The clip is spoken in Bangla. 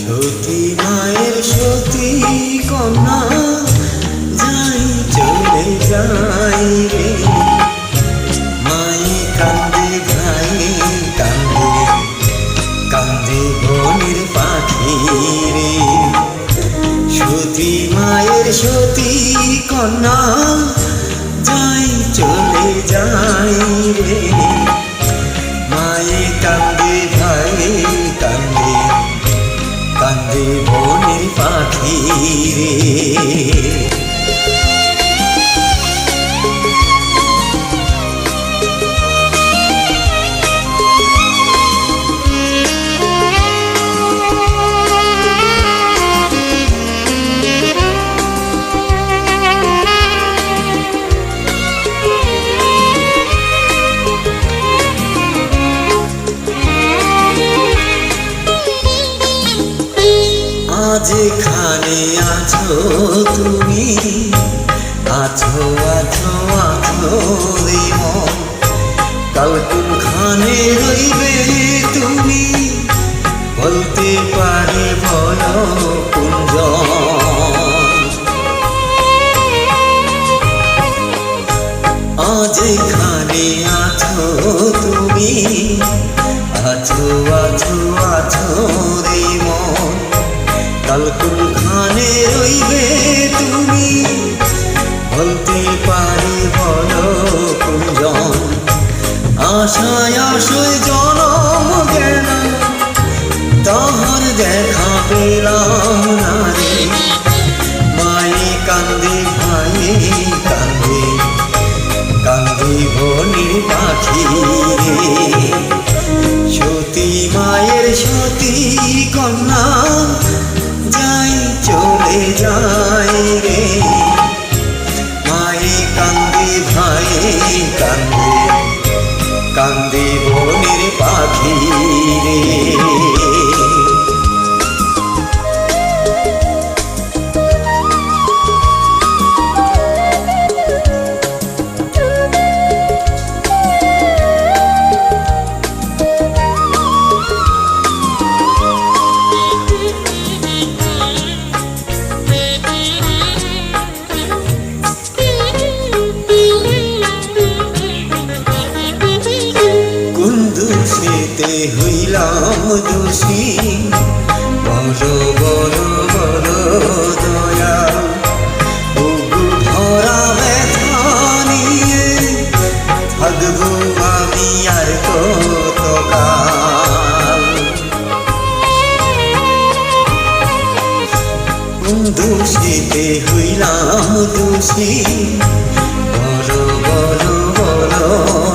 সতী মায়ের সতী কন্যা যাই চলে যাই রে, মায়ে কান্দে ভাই কান্দে কান্দে বনের পাখি রে। সতী মায়ের সতী কন্যা যাই চলে যাই রে, মায়ে কান্দে ভাই কান্দে কান্দে বনের পাখি রে। যেখানে আছো তুমি, আছো আছো আছো রে মন, কাল কোনখানে রইবে তুমি বলতে পারে বলো কুঞ্জন। যেখানে আছো তুমি, আছো আছো আছো রে মন, কাল কোনখানে রইবে তুমি বলতে পারি বলো কুঞ্জন। আশায় আশায় জনম গেল তাহার দেখা পেলাম না রে, মায়ে কান্দে ভাই কান্দে কান্দে বনের পাখি রে। সতী মায়ের সতী কন্যা যাই চলে যাই রে, মায়ে কান্দে ভাই কান্দে কান্দে বনের পাখি রে। দোষেতে হইলাম দোষী, বলো বলো বলো দয়া, বুকু ভরা ব্যথা নিয়ে থাকবো আমি আর কতকাল। দোষেতে হইলাম দোষী, বলো বলো বলো